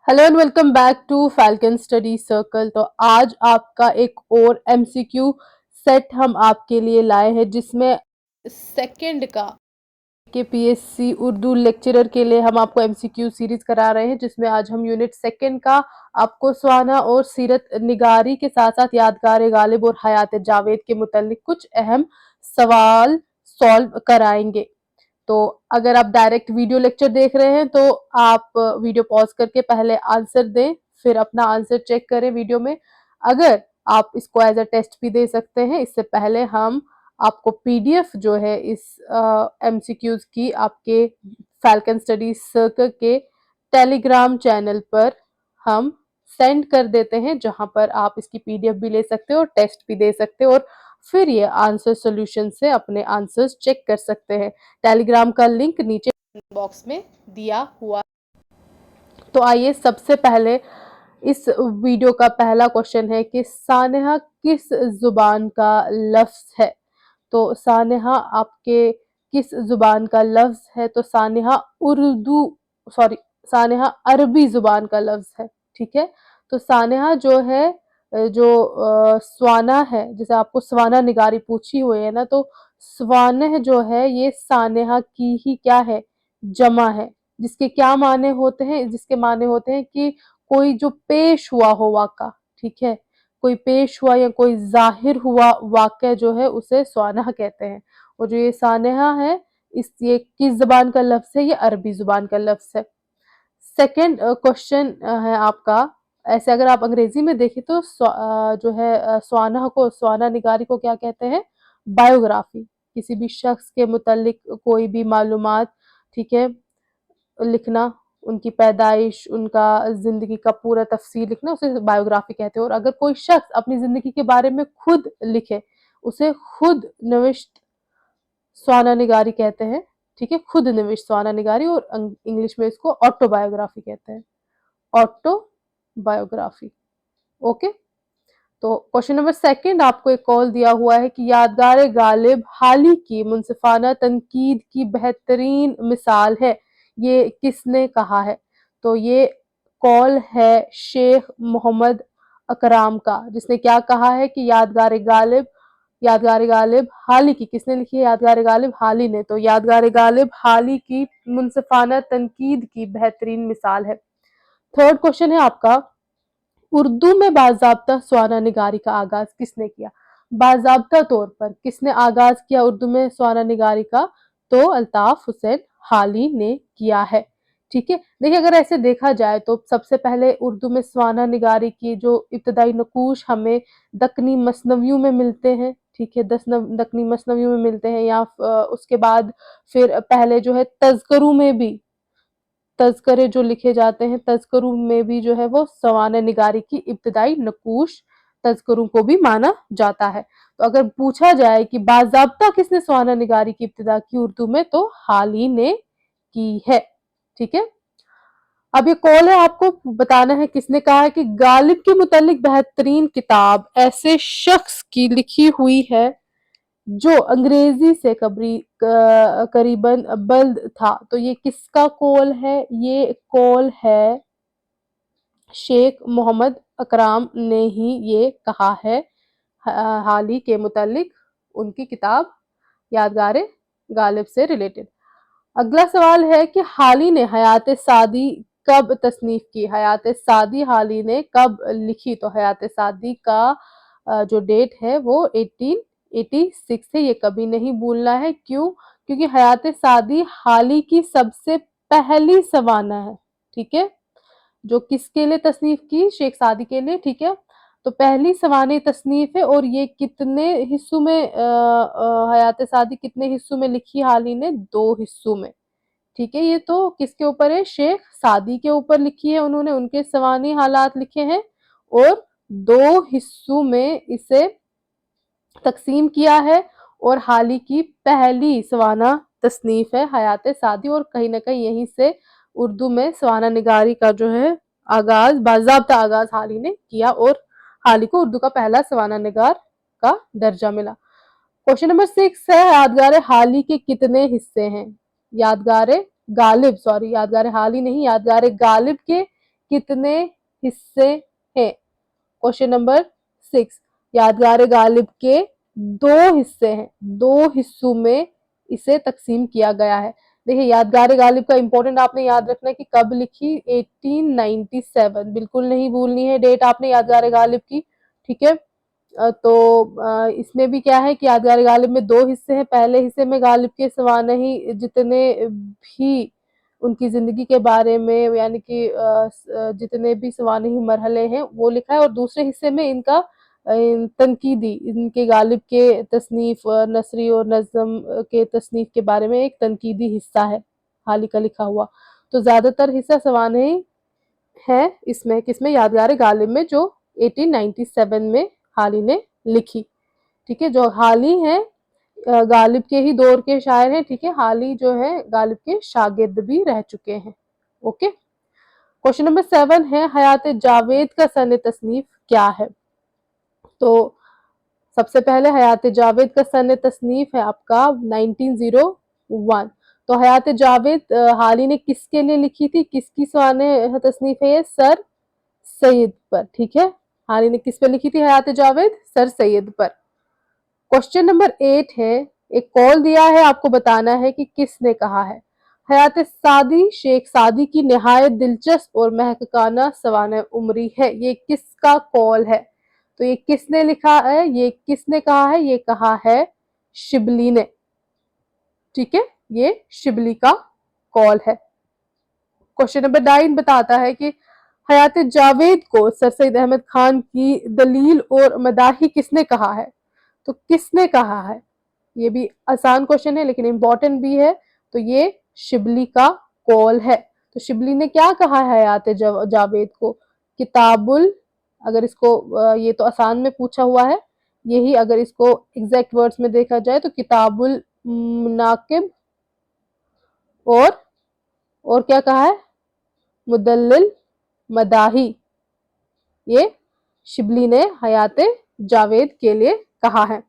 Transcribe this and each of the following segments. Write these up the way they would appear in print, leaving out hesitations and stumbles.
Hello and welcome back to Falcon Study Circle. तो आज आपका एक और एमसीक्यू सेट हम आपके लिए लाए हैं जिसमें सेकंड का के पीएससी उर्दू लेक्चरर के लिए हम आपको एमसीक्यू सीरीज करा रहे हैं, जिसमें आज हम यूनिट सेकंड का आपको स्वाना और सीरत निगारी के साथ साथ यादगार गालिब और हयात जावेद के मुतालिक कुछ अहम सवाल सॉल्व कराएंगे। तो अगर आप डायरेक्ट वीडियो लेक्चर देख रहे हैं तो आप वीडियो पॉज करके पहले आंसर दें, फिर अपना आंसर चेक करें वीडियो में। अगर आप इसको एज अ टेस्ट भी दे सकते हैं, इससे पहले हम आपको पीडीएफ जो है इस एमसीक्यूज की आपके फैल्कन स्टडी सर्कल के टेलीग्राम चैनल पर हम सेंड कर देते हैं, जहां पर आप इसकी पीडीएफ भी ले सकते हो और टेस्ट भी दे सकते हो और फिर ये आंसर सॉल्यूशन से अपने आंसर्स चेक कर सकते हैं। टेलीग्राम का लिंक नीचे बॉक्स में दिया हुआ। तो आइए सबसे पहले इस वीडियो का पहला क्वेश्चन है कि सानेहा किस जुबान का लफ्ज है। तो सानेहा आपके किस जुबान का लफ्ज है? तो सानेहा उर्दू सॉरी सानेहा अरबी जुबान का लफ्ज है। ठीक है, तो सानेहा जो है जो स्वाना है, जैसे आपको स्वाना निगारी पूछी हुई है ना, तो स्वानह जो है ये सानेहा की ही क्या है, जमा है। जिसके क्या माने होते हैं? जिसके माने होते हैं कि कोई जो पेश हुआ हो वाक़ा, ठीक है, कोई पेश हुआ या कोई ज़ाहिर हुआ वाक़या जो है उसे स्वानह कहते हैं। और जो ये सानेहा है ये किस ज़ुबान का लफ्ज़ है? ये अरबी ज़ुबान का लफ्ज़ है। सेकंड क्वेश्चन है आपका, ऐसे अगर आप अंग्रेजी में देखें तो जो है स्वानह को, स्वाना निगारी को क्या कहते हैं? बायोग्राफी। किसी भी शख्स के मुतालिक कोई भी मालूमात, ठीक है, लिखना, उनकी पैदाइश, उनका ज़िंदगी का पूरा तफ़सील लिखना, उसे बायोग्राफ़ी कहते हैं। और अगर कोई शख्स अपनी ज़िंदगी के बारे में खुद लिखे, उसे खुद नविश्त स्वाना-निगारी कहते हैं, ठीक है? खुद नविश्त स्वाना-निगारी, और इंग्लिश में इसको ऑटोबायोग्राफ़ी कहते हैं, ऑटोबायोग्राफ़ी। ओके? तो क्वेश्चन नंबर सेकंड आपको एक कॉल दिया हुआ है कि यादगार गालिब हाल ही की मुनसिफाना तनकीद की बेहतरीन मिसाल है, ये किसने कहा है? तो ये कॉल है शेख मोहम्मद अकराम का, जिसने क्या कहा है कि यादगार गालिब हाल ही की, किसने लिखी है यादगार गालिब? हाल ही ने। तो यादगार गालिब हाल ही की मुनसिफाना तनकीद की बेहतरीन मिसाल है। थर्ड क्वेश्चन है आपका, उर्दू में बाज़ाब्ता स्वाना निगारी का आगाज किसने किया? बाज़ाब्ता तौर पर किसने आगाज किया उर्दू में स्वाना निगारी का? तो अल्ताफ हुसैन हाली ने किया है। ठीक है, देखिए अगर ऐसे देखा जाए तो सबसे पहले उर्दू में स्वाना निगारी की जो इब्तदाई नकूश हमें दक्कनी मसनवियों में मिलते हैं, ठीक है, दक्कनी मसनवियों में मिलते हैं, या उसके बाद फिर पहले जो है तज़करों में भी, तज़करे जो लिखे जाते हैं, तज़करों में भी जो है वो सवाना निगारी की इब्तिदाई नकूश तज़करों को भी माना जाता है। तो अगर पूछा जाए कि बाज़ाब्ता किसने सवाना निगारी की इब्तिदा की उर्दू में, तो हाल ही ने की है। ठीक है, अब ये कॉल है, आपको बताना है किसने कहा है कि गालिब के मुतालिक बेहतरीन किताब ऐसे शख्स की लिखी हुई है जो अंग्रेजी से करीबन बल्द था। तो ये किसका कॉल है? ये कॉल है शेख मोहम्मद अकराम ने ही ये कहा है, हाल ही के मुतालिक उनकी किताब यादगार गालिब से रिलेटेड। अगला सवाल है कि हाली ने हयात सादी कब तसनीफ की? हयात सादी हाली ने कब लिखी? तो हयात सादी का जो डेट है वो 1886 है, ये कभी नहीं भूलना है। क्यों? क्योंकि हयात सादी हाली की सबसे पहली सवाना है। ठीक है, जो किसके लिए तसनीफ की? शेख सादी के लिए। ठीक है, तो पहली सवाने तसनीफ है, और ये कितने हिस्सों में हयात सादी कितने हिस्सों में लिखी हाली ने? 2 हिस्सों में। ठीक है, ये तो किसके ऊपर है? शेख सादी के ऊपर लिखी है उन्होंने, उनके सवानी हालात लिखे हैं, और 2 हिस्सों में इसे तकसीम किया है, और हाल ही की पहली सवाना तसनीफ है हयात सादी, और कहीं ना कहीं यहीं से उर्दू में सवाना निगारी का जो है आगाज, बाज़ाब्ता आगाज हाल ही ने किया, और हाल ही को उर्दू का पहला सवाना निगार का दर्जा मिला। क्वेश्चन नंबर 6 है, यादगार हाल ही के कितने हिस्से हैं? यादगार गालिब, सॉरी यादगार हाल ही नहीं, यादगार गालिब के कितने हिस्से हैं? क्वेश्चन नंबर 6, यादगार गालिब के 2 हिस्से हैं, 2 हिस्सों में इसे तकसीम किया गया है। देखिए यादगार गालिब का इंपॉर्टेंट आपने याद रखना है कि कब लिखी, 1897, बिल्कुल नहीं भूलनी है डेट आपने यादगार गालिब की, ठीक है। इसमें भी क्या है कि यादगार गालिब में 2 हिस्से हैं। पहले हिस्से में गालिब के सवानही जितने भी उनकी ज़िंदगी के बारे में यानी कि जितने भी सवानही मरहले हैं वो लिखा है, और दूसरे हिस्से में इनका तनकीदी, इनके गालिब के तसनीफ नसरी और नज़्म के तसनीफ के बारे में एक तनकीदी हिस्सा है हाली का लिखा हुआ। तो ज़्यादातर हिस्सा सवानही है इसमें, किसमें, यादगार गालिब में, जो 1897 में हाली ने लिखी, ठीक है। जो हाली हैं गालिब के ही दौर के शायर हैं, ठीक है। हाली जो है गालिब के शागिर्द भी रह चुके हैं। ओके, क्वेश्चन नंबर 7 है, हयात जावेद का सन तसनीफ क्या है? तो सबसे पहले हयात जावेद का सन तसनीफ है आपका 1901। तो हयात जावेद हाली ने किसके लिए लिखी थी, किसकी साने तसनीफ है ये? सर सैयद पर, ठीक है। हाली ने किस पे लिखी थी हयात जावेद? सर सैयद पर। क्वेश्चन नंबर 8 है, एक कॉल दिया है, आपको बताना है कि किसने कहा है। हयात सादी शेख सादी की निहायत दिलचस्प और महकाना सवाना उमरी है, ये किसका कॉल है? तो ये किसने लिखा है, ये किसने कहा है? ये कहा है शिबली ने, ठीक है। ये शिबली का कॉल है। क्वेश्चन नंबर 9 बताता है कि हयात जावेद को सर सैयद अहमद खान की दलील और मदाही किसने कहा है? तो किसने कहा है? ये भी आसान क्वेश्चन है लेकिन इंपॉर्टेंट भी है। तो ये शिबली का कॉल है। तो शिबली ने क्या कहा है हयात जावेद को? किताबुल, अगर इसको ये तो आसान में पूछा हुआ है, यही अगर इसको एग्जैक्ट वर्ड्स में देखा जाए तो किताबुल मुनाकिब, और क्या कहा है? मुदल्लिल मदाही। ये शिबली ने हयात जावेद के लिए कहा है।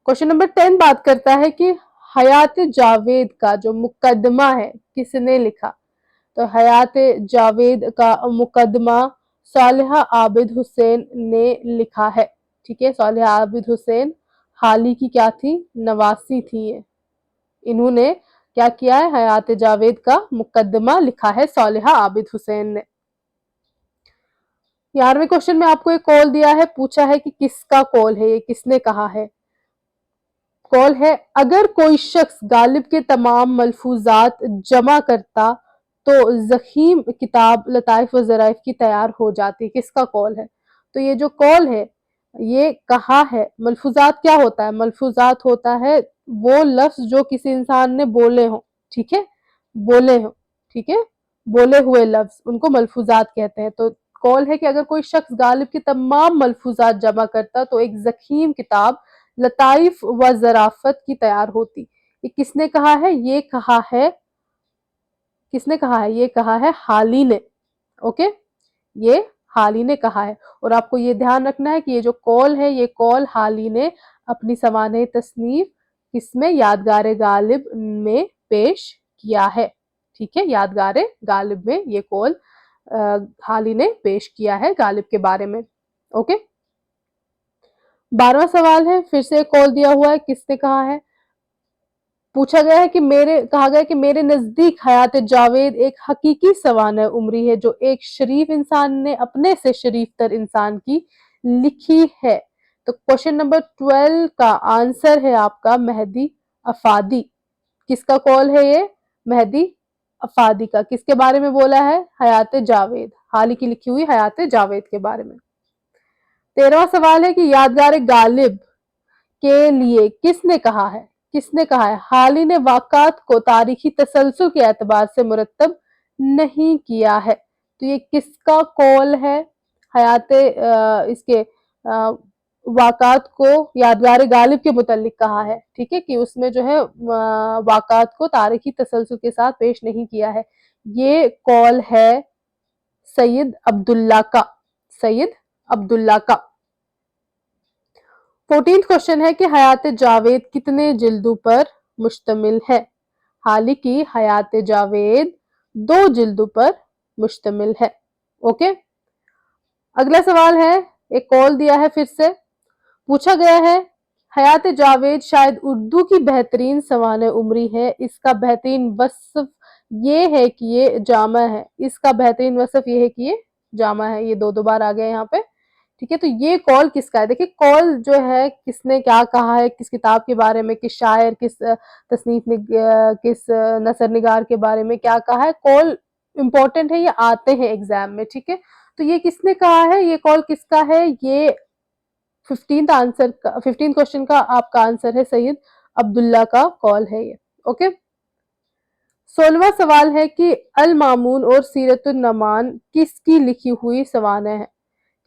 क्वेश्चन नंबर 10 बात करता है कि हयात जावेद का जो मुकदमा है किसने लिखा? तो हयात जावेद का मुकदमा सालिहा आबिद हुसैन ने लिखा है, ठीक है। सालिहा आबिद हुसैन हाली की क्या थी? नवासी थी ये। इन्होंने क्या किया है? हयात जावेद का मुकदमा लिखा है सालिहा आबिद हुसैन ने। 11वें क्वेश्चन में आपको एक कॉल दिया है, पूछा है कि किसका कॉल है, ये किसने कहा है? कॉल है, अगर कोई शख्स गालिब के तमाम मलफूजात जमा करता तो ज़खीम किताब लताइफ व ज़राइफ की तैयार हो जाती। किसका कॉल है? तो ये जो कॉल है ये कहा है। मलफूजात क्या होता है? मलफूजात होता है वो लफ्ज जो किसी इंसान ने बोले हों, ठीक है, बोले हों, ठीक है, बोले हुए लफ्ज, उनको मलफूजात कहते हैं। तो कॉल है कि अगर कोई शख्स गालिब के तमाम मलफूजात जमा करता तो एक ज़खीम किताब लताइफ व ज़राफ़त की तैयार होती। ये किसने कहा है? ये कहा है, किसने कहा है? ये कहा है हाली ने, ओके, ये हाली ने कहा है। और आपको ये ध्यान रखना है कि ये जो कॉल है ये कॉल हाली ने अपनी सवाने तसनीफ किसमें? यादगार गालिब में पेश किया है, ठीक है। यादगार गालिब में ये कॉल हाली ने पेश किया है गालिब के बारे में, ओके। 12वां सवाल है, फिर से कॉल दिया हुआ है, किसने कहा है? पूछा गया है कि कहा गया है कि मेरे नजदीक हयात जावेद एक हकीकी सवाना उमरी है जो एक शरीफ इंसान ने अपने से शरीफ तर इंसान की लिखी है। तो क्वेश्चन नंबर 12 का आंसर है आपका मेहदी अफादी। किसका कॉल है ये? मेहदी अफादी का। किसके बारे में बोला है? हयात जावेद, हाल ही की लिखी हुई हयात जावेद के बारे में। 13वां सवाल है कि यादगार गालिब के लिए किसने कहा है? किसने कहा है? हाली ने वाक़ात को तारीखी तसलसल के एतबार से मुरतब नहीं किया है। तो ये किसका कॉल है? हयात इसके वाक़ात को यादगार गालिब के मुतल्लिक कहा है, ठीक है, कि उसमें जो है वाक़ात को तारीखी तसलसल के साथ पेश नहीं किया है। ये कॉल है सैयद अब्दुल्ला का, सैयद अब्दुल्ला का। 14th क्वेश्चन है कि हयात जावेद कितने जिल्दों पर मुश्तमिल है? हाल ही की हयात जावेद 2 जिल्दों पर मुश्तमिल है। ओके। अगला सवाल है, एक कॉल दिया है फिर से, पूछा गया है हयात जावेद शायद उर्दू की बेहतरीन सवाने उमरी है, इसका बेहतरीन वस्फ ये है कि ये जामा है, इसका बेहतरीन वस्फ ये है कि ये जामा है। ये दो बार आ गया यहाँ पे, ठीक है। तो ये कॉल किसका है? देखिए कॉल जो है किसने क्या कहा है, किस किताब के बारे में, किस शायर, किस तसनीफ किस नसर निगार के बारे में क्या कहा है। कॉल इंपॉर्टेंट है, ये आते हैं एग्जाम में, ठीक है। तो ये किसने कहा है, ये कॉल किसका है? ये 15 क्वेश्चन का आपका आंसर है सैयद अब्दुल्ला का कॉल है ये। ओके। 16वां सवाल है कि अल मामून और सीरतुन नमान किसकी लिखी हुई सवाने हैं?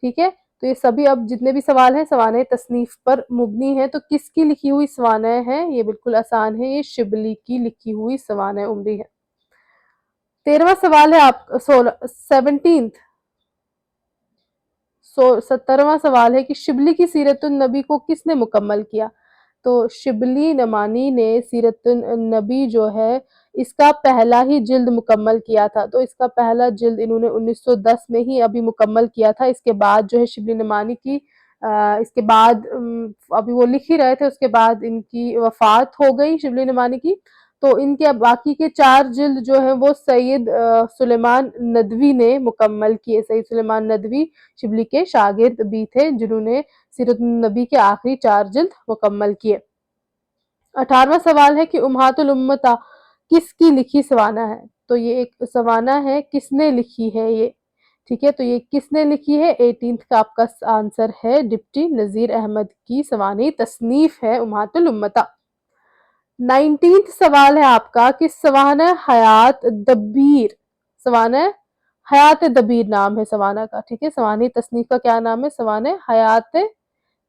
ठीक है। तो ये सभी अब जितने भी सवाल हैं सवाने तसनीफ पर मुबनी है। तो किसकी लिखी हुई सवाने हैं? ये बिल्कुल आसान है, ये शिबली की लिखी हुई सवाने उमरी है। 13वां सवाल है आप 17वां सवाल है कि शिबली की सीरतुन नबी को किसने मुकम्मल किया? तो शिबली नमानी ने सीरतुन नबी जो है इसका पहला ही जिल्द मुकम्मल किया था। तो इसका पहला जिल्द इन्होंने 1910 में ही अभी मुकम्मल किया था। इसके बाद जो है शिबली नमानी की इसके बाद अभी वो लिख ही रहे थे, उसके बाद इनकी वफात हो गई शिबली नमानी की। तो इनके बाकी के 4 जिल्द जो है वो सैयद सुलेमान नदवी ने मुकम्मल किए। सैयद सुलेमान नदवी शिबली के शागिर्द भी थे जिन्होंने सीरत नबी के आखिरी 4 जिल्द मुकम्मल किए। 18वां सवाल है कि उम्महातुल उम्मता किसकी लिखी सवाना है? तो ये एक सवाना है, किसने लिखी है ये? ठीक है। तो ये किसने लिखी है? 18th का आपका आंसर है डिप्टी नजीर अहमद की सवानी तसनीफ है उम्महातुल उम्मता। 19th सवाल है आपका कि सवाना हयात दबीर, सवाना हयात दबीर नाम है सवाना का, ठीक है। सवानी तसनीफ का क्या नाम है? सवाना हयात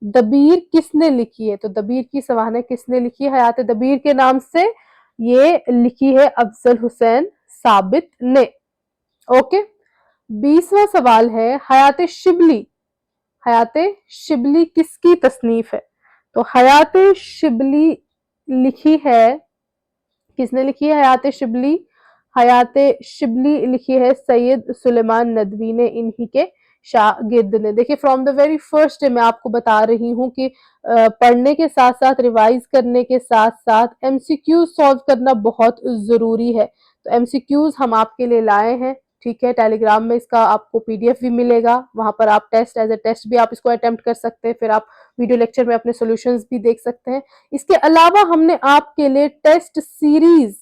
दबीर किसने लिखी है? तो दबीर की सवाना किसने लिखी है हयात दबीर के नाम से? ये लिखी है अफजल हुसैन साबित ने। ओके। 20वां सवाल है हयात शिबली, हयात शिबली किसकी तसनीफ है? तो हयात शिबली लिखी है, किसने लिखी है हयात शिबली? हयात शिबली लिखी है सैयद सुलेमान नदवी ने, इन्हीं के शागिर्द ने। देखिए from the very first day मैं आपको बता रही हूँ कि पढ़ने के साथ साथ रिवाइज करने के साथ साथ एमसीक्यू सॉल्व करना बहुत जरूरी है। तो एमसीक्यूज हम आपके लिए लाए हैं, ठीक है। टेलीग्राम में इसका आपको पीडीएफ भी मिलेगा, वहां पर आप टेस्ट एज ए टेस्ट भी आप इसको अटेम्प्ट कर सकते हैं, फिर आप वीडियो लेक्चर में अपने सॉल्यूशंस भी देख सकते हैं। इसके अलावा हमने आपके लिए टेस्ट सीरीज,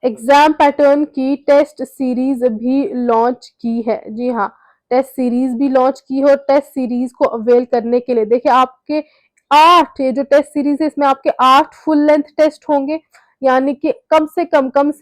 एग्जाम पैटर्न की टेस्ट सीरीज भी लॉन्च की है। जी हाँ, टेस्ट सीरीज भी लॉन्च की है और टेस्ट सीरीज को अवेल करने के लिए देखिए आपके 8 ये जो टेस्ट सीरीज है इसमें आपके 8 फुल लेंथ टेस्ट होंगे, यानी कि कम से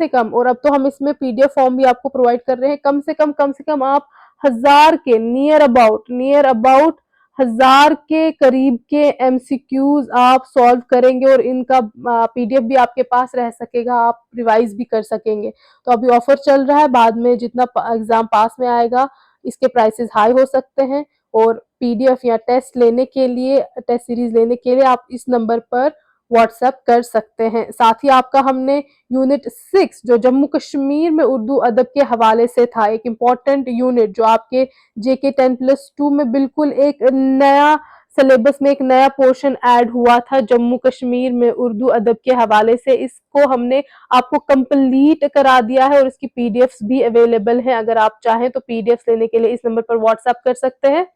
कम, और अब तो हम इसमें पीडीएफ फॉर्म भी आपको प्रोवाइड कर रहे हैं, कम से कम आप 1000 के नियर अबाउट 1000 के करीब के एमसीक्यूज आप सॉल्व करेंगे और इनका पीडीएफ भी आपके पास रह सकेगा, आप रिवाइज भी कर सकेंगे। तो अभी ऑफर चल रहा है, बाद में जितना एग्जाम पास में आएगा इसके प्राइसेस हाई हो सकते हैं। और पीडीएफ या टेस्ट लेने के लिए, टेस्ट सीरीज लेने के लिए आप इस नंबर पर व्हाट्सएप कर सकते हैं। साथ ही आपका हमने यूनिट 6 जो जम्मू कश्मीर में उर्दू अदब के हवाले से था, एक इम्पॉर्टेंट यूनिट जो आपके जेके 10+2 में बिल्कुल एक नया सिलेबस में एक नया पोर्शन ऐड हुआ था जम्मू कश्मीर में उर्दू अदब के हवाले से, इसको हमने आपको कंप्लीट करा दिया है और इसकी पीडीएफ्स भी अवेलेबल हैं। अगर आप चाहें तो पीडीएफ्स लेने के लिए इस नंबर पर व्हाट्सएप कर सकते हैं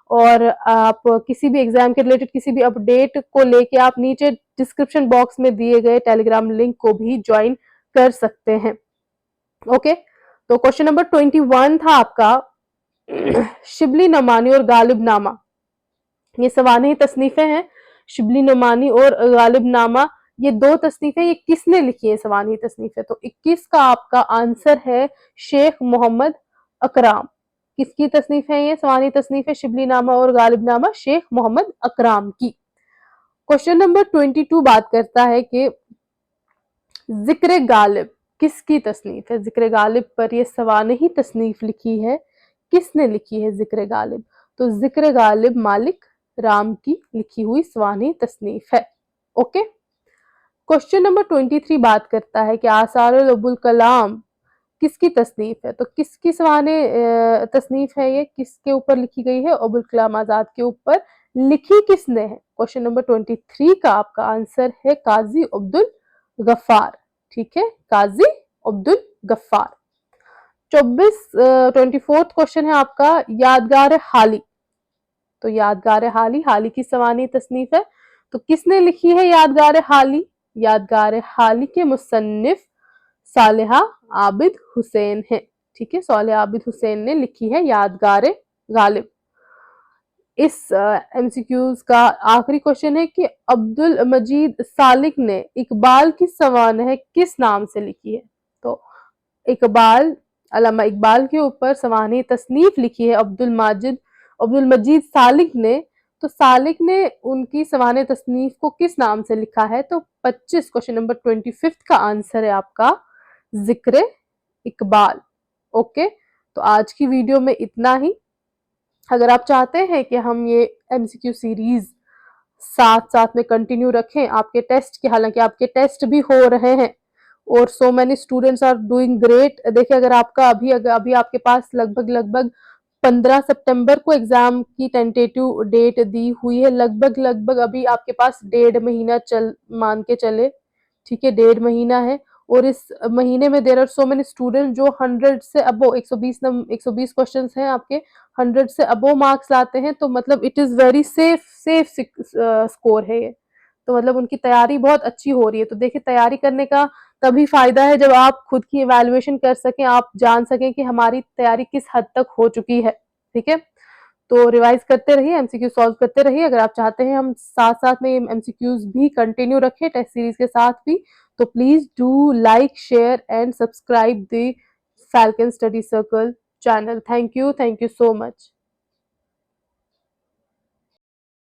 और आप किसी भी एग्जाम के रिलेटेड किसी भी अपडेट को लेके आप नीचे डिस्क्रिप्शन बॉक्स में दिए गए टेलीग्राम लिंक को भी ज्वाइन कर सकते हैं। ओके। तो क्वेश्चन नंबर 21 था आपका शिबली नमानी और गालिब नामा, ये सवानी तसनीफें हैं। शिबली नमानी और गालिब नामा ये 2 तसनीफें, ये किसने लिखी है सवानी तसनीफें? तो 21 का आपका आंसर है शेख मोहम्मद अकराम। किसकी तसनीफ है ये सवानी तसनीफें शिबली नामा और गालिब नामा? शेख मोहम्मद अकराम की। क्वेश्चन नंबर 22 बात करता है कि जिक्र गालिब किसकी तसनीफ है? जिक्र गालिब पर ये सवानही तसनीफ लिखी है, किसने लिखी है जिक्र गालिब? तो जिक्र गालिब मालिक राम की लिखी हुई सवानी तसनीफ है। ओके। क्वेश्चन नंबर 23 बात करता है कि आसारुल अबुल कलाम किसकी तसनीफ है? तो किसकी सवाने तसनीफ है ये? किसके ऊपर लिखी गई है? अबुल कलाम आज़ाद के ऊपर लिखी किसने है? क्वेश्चन नंबर 23 का आपका आंसर है काजी अब्दुल गफ्फार। ठीक है, काजी अब्दुल गफ्फार। 24th क्वेश्चन है आपका यादगार हाली। तो यादगार हाली, हाली की सवानी तसनीफ है। तो किसने लिखी है यादगार हाली? यादगार हाली के मुसन्निफ सालेहा आबिद हुसैन है। ठीक है, सालेहा आबिद हुसैन ने लिखी है यादगार गालिब। इस एमसीक्यूज का आखिरी क्वेश्चन है कि अब्दुल मजीद सालिक ने इकबाल की सवानह किस नाम से लिखी है? तो इकबाल, अल्लामा इकबाल के ऊपर सवानह तसनीफ लिखी है अब्दुल मजीद सालिक ने। तो सालिक ने उनकी सवानह तसनीफ को किस नाम से लिखा है? तो 25 क्वेश्चन नंबर 25 का आंसर है आपका जिक्र इकबाल। ओके, तो आज की वीडियो में इतना ही। अगर आप चाहते हैं कि हम ये एमसीक्यू सीरीज साथ साथ में कंटिन्यू रखें आपके टेस्ट के, हालांकि आपके टेस्ट भी हो रहे हैं और so many students are doing great. देखिए, अगर आपका अभी आपके पास लगभग 15 सितंबर को एग्जाम की टेंटेटिव डेट दी हुई है। लगभग अभी आपके पास 1.5 महीना मान के चले। ठीक है, 1.5 महीना है और इस महीने में there are so many student जो 100 से अबो 120 क्वेश्चंस हैं आपके, 100 से अबो मार्क्स लाते हैं। तो मतलब it is very safe score है ये। तो मतलब उनकी तैयारी बहुत अच्छी हो रही है। तो देखिए, तैयारी करने का तभी फायदा है जब आप खुद की इवैल्यूएशन कर सकें, आप जान सकें कि हमारी तैयारी किस हद तक हो चुकी है। ठीक है, तो रिवाइज करते रहिए, एमसीक्यू सॉल्व करते रहिए। अगर आप चाहते हैं हम साथ साथ में एमसीक्यूज भी कंटिन्यू रखें टेस्ट सीरीज के साथ भी, तो please do like, share and subscribe the falcon Study circle channel. Thank you so much.